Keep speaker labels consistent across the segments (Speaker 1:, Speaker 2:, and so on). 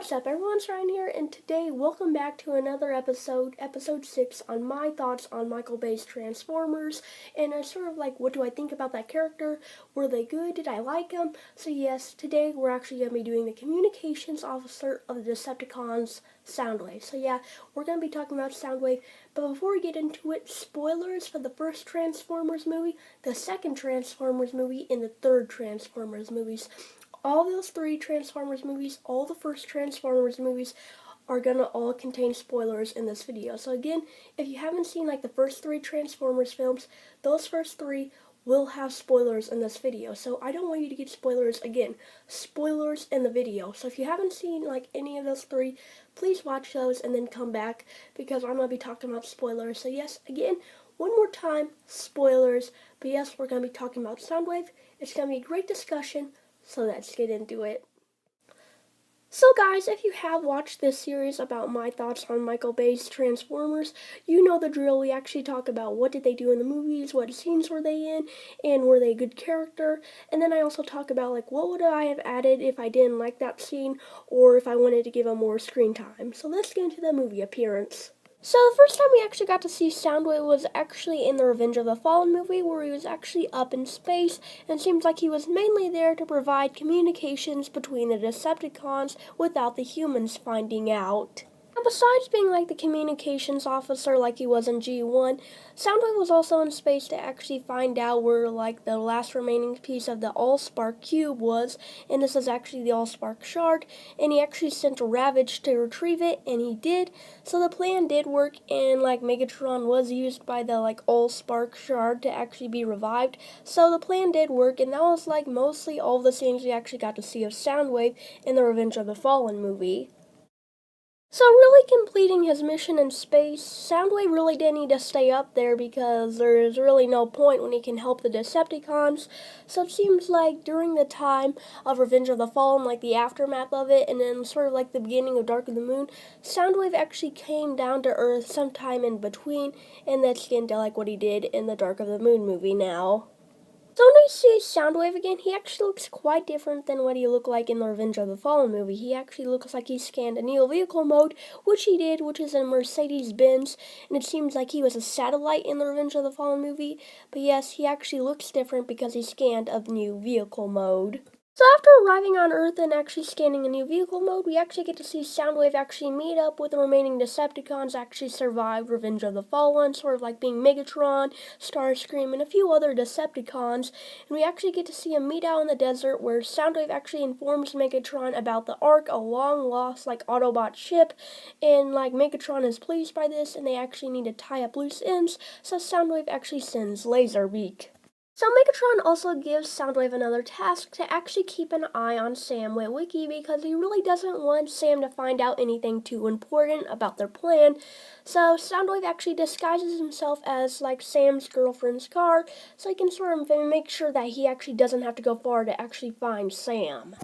Speaker 1: What's up everyone, it's Ryan here, and today welcome back to another episode 6 on my thoughts on Michael Bay's Transformers, and I sort of like, what do I think about that character? Were they good? Did I like them? So yes, today we're actually going to be doing the communications officer of the Decepticons, Soundwave. So yeah, we're going to be talking about Soundwave, but before we get into it, spoilers for the first Transformers movie, the second Transformers movie, and the third Transformers movies. All those three Transformers movies, all the first Transformers movies, are gonna all contain spoilers in this video. So again, if you haven't seen like the first three Transformers films, those first three will have spoilers in this video. So I don't want you to get spoilers again. Spoilers in the video. So if you haven't seen like any of those three, please watch those and then come back because I'm gonna be talking about spoilers. So yes, again, one more time, spoilers. But yes, we're gonna be talking about Soundwave. It's gonna be a great discussion. So let's get into it. So guys, if you have watched this series about my thoughts on Michael Bay's Transformers, you know the drill. We actually talk about what did they do in the movies, what scenes were they in, and were they a good character. And then I also talk about like what would I have added if I didn't like that scene or if I wanted to give them more screen time. So let's get into the movie appearance. So the first time we actually got to see Soundwave was actually in the Revenge of the Fallen movie, where he was actually up in space, and it seems like he was mainly there to provide communications between the Decepticons without the humans finding out. Now, besides being like the communications officer like he was in G1, Soundwave was also in space to actually find out where like the last remaining piece of the Allspark cube was, and this is actually the Allspark shard, and he actually sent Ravage to retrieve it, and he did. So the plan did work, and like Megatron was used by the like Allspark shard to actually be revived. So the plan did work, and that was like mostly all the scenes we actually got to see of Soundwave in the Revenge of the Fallen movie. So really completing his mission in space, Soundwave really didn't need to stay up there because there's really no point when he can help the Decepticons. So it seems like during the time of Revenge of the Fallen, like the aftermath of it, and then sort of like the beginning of Dark of the Moon, Soundwave actually came down to Earth sometime in between, and let's get into like what he did in the Dark of the Moon movie now. So when I see Soundwave again, he actually looks quite different than what he looked like in the Revenge of the Fallen movie. He actually looks like he scanned a new vehicle mode, which he did, which is a Mercedes-Benz, and it seems like he was a satellite in the Revenge of the Fallen movie. But yes, he actually looks different because he scanned a new vehicle mode. So after arriving on Earth and actually scanning a new vehicle mode, we actually get to see Soundwave actually meet up with the remaining Decepticons, actually survive Revenge of the Fallen, sort of like being Megatron, Starscream, and a few other Decepticons. And we actually get to see him meet out in the desert where Soundwave actually informs Megatron about the Ark, a long-lost like Autobot ship, and like Megatron is pleased by this, and they actually need to tie up loose ends, so Soundwave actually sends Laserbeak. So Megatron also gives Soundwave another task to actually keep an eye on Sam Witwicky because he really doesn't want Sam to find out anything too important about their plan. So Soundwave actually disguises himself as like Sam's girlfriend's car so he can sort of make sure that he actually doesn't have to go far to actually find Sam.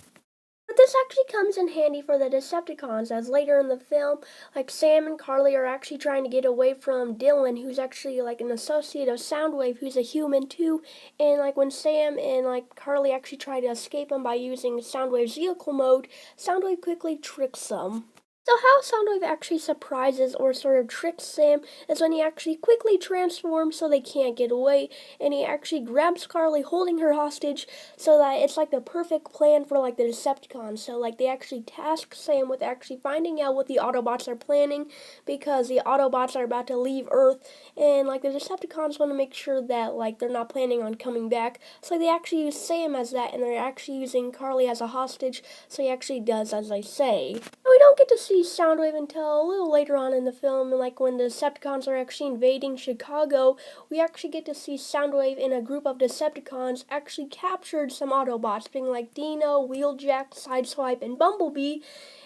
Speaker 1: But this actually comes in handy for the Decepticons, as later in the film, like Sam and Carly are actually trying to get away from Dylan, who's actually like an associate of Soundwave, who's a human too, and like when Sam and like Carly actually try to escape him by using Soundwave's vehicle mode, Soundwave quickly tricks them. So how Soundwave actually surprises or sort of tricks Sam is when he actually quickly transforms so they can't get away, and he actually grabs Carly holding her hostage so that it's like the perfect plan for like the Decepticons. So like they actually task Sam with actually finding out what the Autobots are planning because the Autobots are about to leave Earth, and like the Decepticons want to make sure that like they're not planning on coming back. So they actually use Sam as that, and they're actually using Carly as a hostage, so he actually does as they say. We don't get to see Soundwave until a little later on in the film, like when the Decepticons are actually invading Chicago, we actually get to see Soundwave and a group of Decepticons actually captured some Autobots, being like Dino, Wheeljack, Sideswipe, and Bumblebee,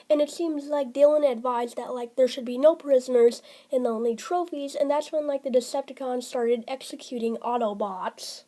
Speaker 1: and it seems like Dylan advised that like there should be no prisoners and only trophies, and that's when like the Decepticons started executing Autobots.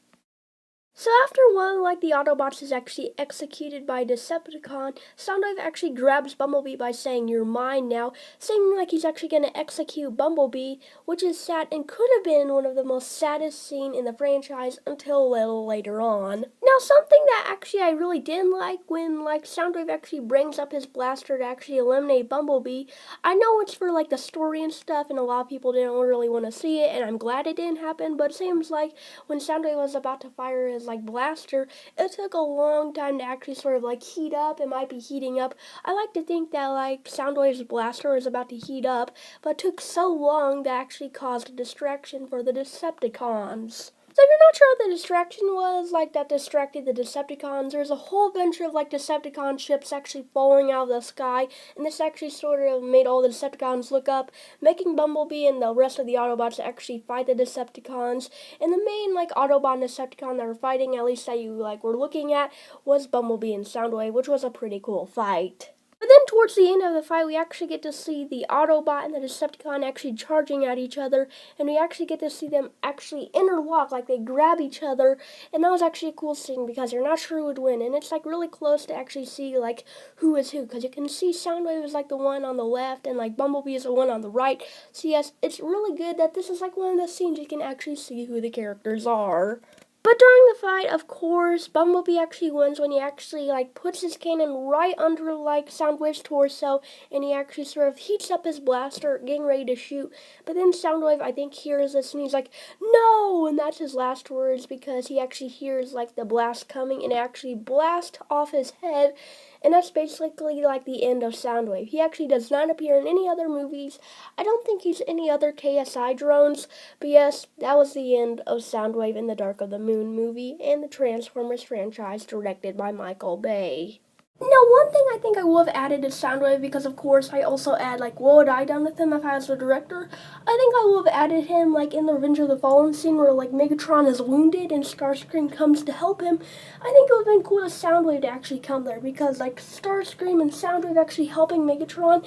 Speaker 1: So after one like the Autobots is actually executed by Decepticon, Soundwave actually grabs Bumblebee by saying, "You're mine now," seeming like he's actually going to execute Bumblebee, which is sad and could have been one of the most saddest scenes in the franchise until a little later on. Now something that actually I really didn't like when like Soundwave actually brings up his blaster to actually eliminate Bumblebee. I know it's for like the story and stuff and a lot of people didn't really want to see it and I'm glad it didn't happen, but it seems like when Soundwave was about to fire his like blaster, it took a long time to actually sort of like heat up. It might be heating up. I like to think that like Soundwave's blaster was about to heat up, but it took so long that actually caused a distraction for the Decepticons. So if you're not sure what the distraction was, like that distracted the Decepticons, there's a whole bunch of like Decepticon ships actually falling out of the sky, and this actually sort of made all the Decepticons look up, making Bumblebee and the rest of the Autobots actually fight the Decepticons. And the main like Autobot and Decepticon that were fighting, at least that you like were looking at, was Bumblebee and Soundwave, which was a pretty cool fight. But then towards the end of the fight, we actually get to see the Autobot and the Decepticon actually charging at each other, and we actually get to see them actually interlock, like they grab each other, and that was actually a cool scene because you're not sure who would win, and it's like really close to actually see like who is who, because you can see Soundwave is like the one on the left, and like Bumblebee is the one on the right. So yes, it's really good that this is like one of the scenes you can actually see who the characters are. But during the fight, of course, Bumblebee actually wins when he actually like puts his cannon right under like Soundwave's torso, and he actually sort of heats up his blaster, getting ready to shoot. But then Soundwave, I think, hears this and he's like, "No!" And that's his last words because he actually hears like the blast coming and it actually blasts off his head. And that's basically like the end of Soundwave. He actually does not appear in any other movies. I don't think he's any other KSI drones. But yes, that was the end of Soundwave in the Dark of the Moon movie and the Transformers franchise directed by Michael Bay. Now, one thing I think I would have added is Soundwave because, of course, I also add, like, what would I done with him if I was the director? I think I would have added him, like, in the Revenge of the Fallen scene where, like, Megatron is wounded and Starscream comes to help him. I think it would have been cool to Soundwave to actually come there because, like, Starscream and Soundwave actually helping Megatron,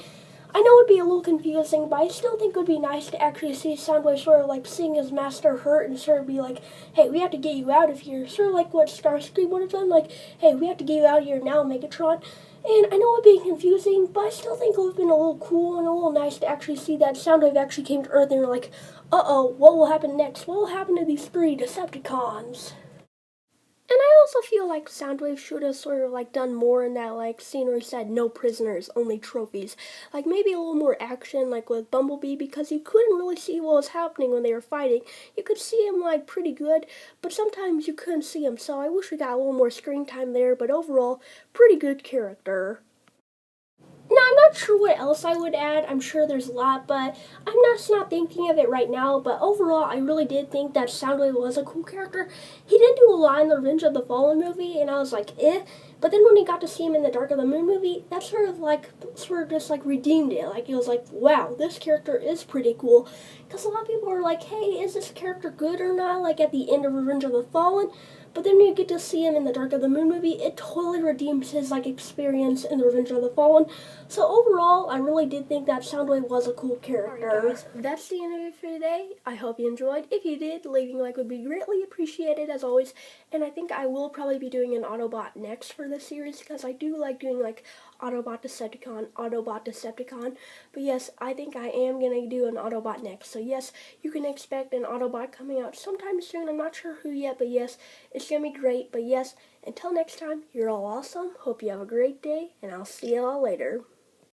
Speaker 1: I know it'd be a little confusing, but I still think it would be nice to actually see Soundwave sort of like seeing his master hurt and sort of be like, "Hey, we have to get you out of here." Sort of like what Starscream would have done, like, "Hey, we have to get you out of here now, Megatron." And I know it'd be confusing, but I still think it would have been a little cool and a little nice to actually see that Soundwave actually came to Earth and were like, "Uh-oh, what will happen next? What will happen to these three Decepticons?" And I also feel like Soundwave should have sort of like done more in that like scene where he said no prisoners, only trophies. Like maybe a little more action like with Bumblebee because you couldn't really see what was happening when they were fighting. You could see him like pretty good, but sometimes you couldn't see him. So I wish we got a little more screen time there, but overall, pretty good character. Now, I'm not sure what else I would add. I'm sure there's a lot, but I'm just not thinking of it right now. But overall, I really did think that Soundwave was a cool character. He didn't do a lot in the Revenge of the Fallen movie, and I was like, eh. But then when we got to see him in the Dark of the Moon movie, that sort of just like redeemed it. Like, it was like, wow, this character is pretty cool. Because a lot of people are like, hey, is this character good or not? Like, at the end of Revenge of the Fallen. But then you get to see him in the Dark of the Moon movie, it totally redeems his like experience in the Revenge of the Fallen. So overall, I really did think that Soundwave was a cool character. Alright guys, that's the end of it for today. I hope you enjoyed. If you did, leaving a like would be greatly appreciated as always. And I think I will probably be doing an Autobot next for this series because I do like doing like Autobot Decepticon. But yes, I think I am going to do an Autobot next. So yes, you can expect an Autobot coming out sometime soon. I'm not sure who yet, but yes, it's going to be great. But yes, until next time, you're all awesome. Hope you have a great day, and I'll see you all later.